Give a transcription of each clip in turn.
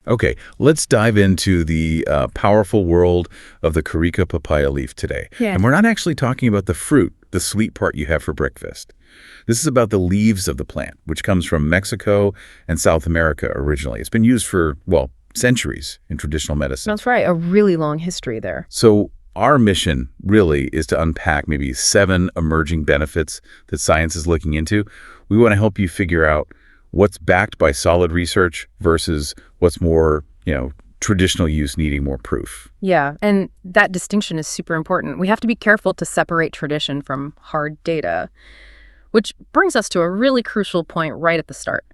Okay, let's dive into the powerful world of the carica papaya leaf today. Yeah. And we're not actually talking about the fruit, the sweet part you have for breakfast. This is about the leaves of the plant, which comes from Mexico and South America originally. It's been used for, well, centuries in traditional medicine. That's right. A really long history there. So our mission really is to unpack maybe 7 emerging benefits that science is looking into. We want to help you figure out what's backed by solid research versus what's more, traditional use needing more proof. Yeah, and that distinction is super important. We have to be careful to separate tradition from hard data, which brings us to a really crucial point right at the start.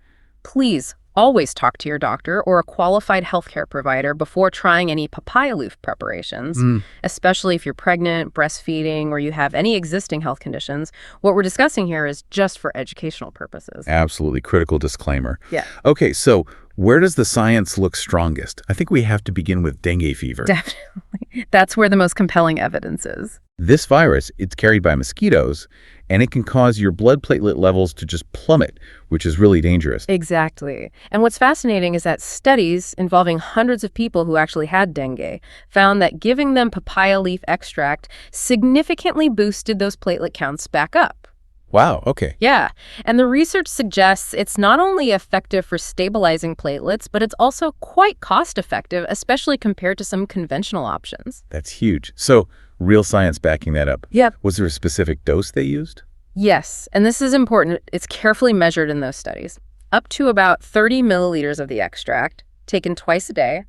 Please always talk to your doctor or a qualified healthcare provider before trying any papaya leaf preparations, especially if you're pregnant, breastfeeding, or you have any existing health conditions. What we're discussing here is just for educational purposes. Absolutely. Critical disclaimer. Yeah. Okay, so where does the science look strongest? I think we have to begin with dengue fever. Definitely. That's where the most compelling evidence is. This virus, it's carried by mosquitoes, and it can cause your blood platelet levels to just plummet, which is really dangerous. Exactly. And what's fascinating is that studies involving hundreds of people who actually had dengue found that giving them papaya leaf extract significantly boosted those platelet counts back up. Wow, okay. Yeah. And the research suggests it's not only effective for stabilizing platelets, but it's also quite cost-effective, especially compared to some conventional options. That's huge. So, real science backing that up. Yep. Was there a specific dose they used? Yes, and this is important. It's carefully measured in those studies. Up to about 30 milliliters of the extract, taken twice a day,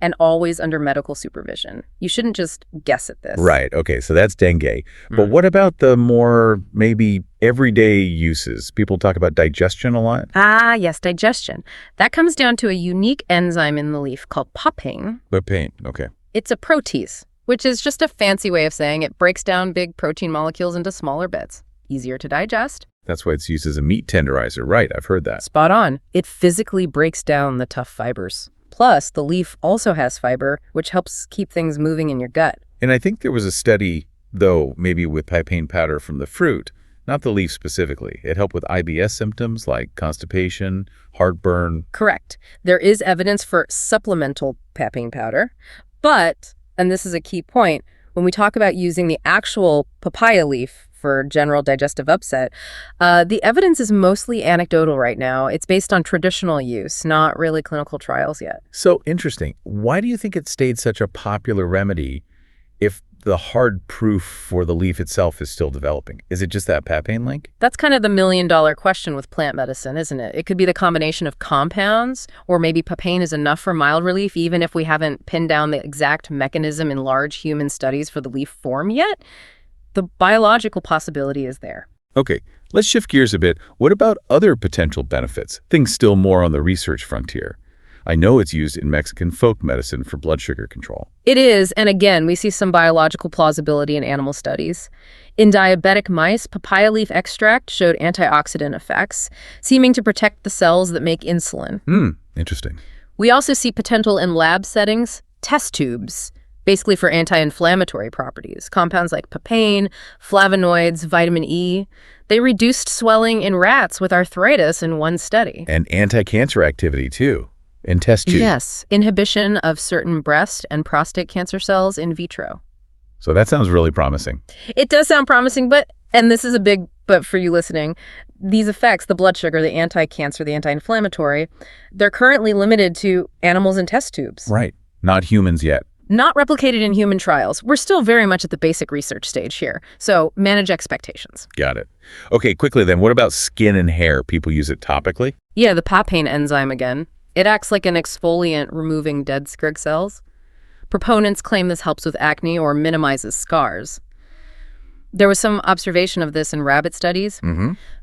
and always under medical supervision. You shouldn't just guess at this. Right, okay, so that's dengue. But what about the more maybe everyday uses? People talk about digestion a lot. Ah, yes, digestion. That comes down to a unique enzyme in the leaf called papain. But pain, okay. It's a protease, which is just a fancy way of saying it breaks down big protein molecules into smaller bits. Easier to digest. That's why it's used as a meat tenderizer. Right, I've heard that. Spot on. It physically breaks down the tough fibers. Plus, the leaf also has fiber, which helps keep things moving in your gut. And I think there was a study, though, maybe with papain powder from the fruit, not the leaf specifically. It helped with IBS symptoms like constipation, heartburn. Correct. There is evidence for supplemental papain powder, but, and this is a key point, when we talk about using the actual papaya leaf for general digestive upset, the evidence is mostly anecdotal right now. It's based on traditional use, not really clinical trials yet. So interesting. Why do you think it stayed such a popular remedy if the hard proof for the leaf itself is still developing? Is it just that papain link? That's kind of the million-dollar question with plant medicine, isn't it? It could be the combination of compounds, or maybe papain is enough for mild relief, even if we haven't pinned down the exact mechanism in large human studies for the leaf form yet. The biological possibility is there. Okay, let's shift gears a bit. What about other potential benefits? Things still more on the research frontier. I know it's used in Mexican folk medicine for blood sugar control. It is, and again, we see some biological plausibility in animal studies. In diabetic mice, papaya leaf extract showed antioxidant effects, seeming to protect the cells that make insulin. Interesting. We also see potential in lab settings, test tubes, basically for anti-inflammatory properties. Compounds like papain, flavonoids, vitamin E. They reduced swelling in rats with arthritis in one study. And anti-cancer activity, too, in test tubes. Yes, inhibition of certain breast and prostate cancer cells in vitro. So that sounds really promising. It does sound promising, but, and this is a big but for you listening, these effects, the blood sugar, the anti-cancer, the anti-inflammatory, they're currently limited to animals in test tubes. Right. Not humans yet. Not replicated in human trials. We're still very much at the basic research stage here, so manage expectations. Got it. Okay, quickly then, what about skin and hair? People use it topically? Yeah, the papain enzyme again. It acts like an exfoliant, removing dead Skrig cells. Proponents claim this helps with acne or minimizes scars. There was some observation of this in rabbit studies.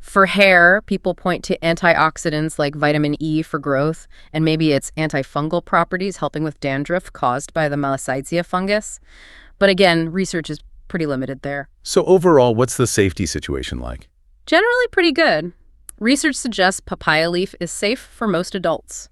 For hair, people point to antioxidants like vitamin E for growth, and maybe its antifungal properties helping with dandruff caused by the Malassezia fungus. But again, research is pretty limited there. So overall, what's the safety situation like? Generally pretty good. Research suggests papaya leaf is safe for most adults.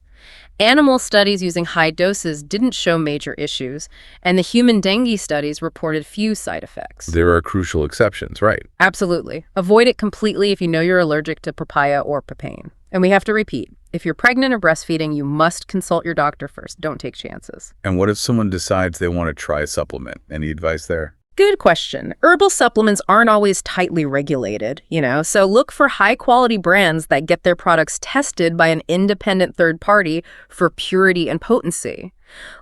Animal studies using high doses didn't show major issues, and the human dengue studies reported few side effects. There are crucial exceptions, right? Absolutely. Avoid it completely if you know you're allergic to papaya or papain. And we have to repeat, If you're pregnant or breastfeeding, you must consult your doctor first. Don't take chances. And what if someone decides they want to try a supplement? Any advice there? Good question. Herbal supplements aren't always tightly regulated, so look for high-quality brands that get their products tested by an independent third party for purity and potency.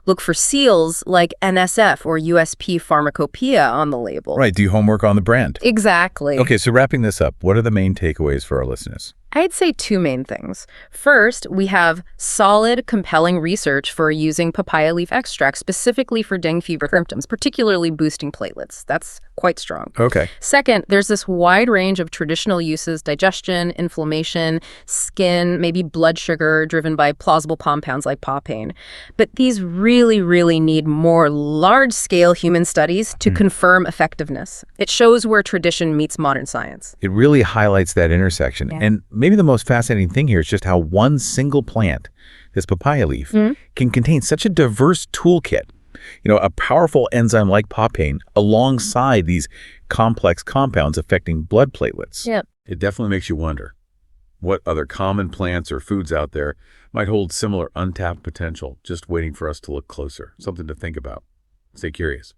Look for seals like NSF or USP Pharmacopoeia on the label. Right, do homework on the brand. Exactly. Okay, so wrapping this up, what are the main takeaways for our listeners? I'd say two main things. First, we have solid, compelling research for using papaya leaf extract specifically for dengue fever symptoms, particularly boosting platelets. That's quite strong. Okay. Second, there's this wide range of traditional uses: digestion, inflammation, skin, maybe blood sugar driven by plausible compounds like papain. But these really, really need more large-scale human studies to confirm effectiveness. It shows where tradition meets modern science. It really highlights that intersection. Yeah. And maybe the most fascinating thing here is just how one single plant, this papaya leaf, can contain such a diverse toolkit. A powerful enzyme like papain alongside these complex compounds affecting blood platelets. Yep. It definitely makes you wonder what other common plants or foods out there might hold similar untapped potential, just waiting for us to look closer. Something to think about. Stay curious.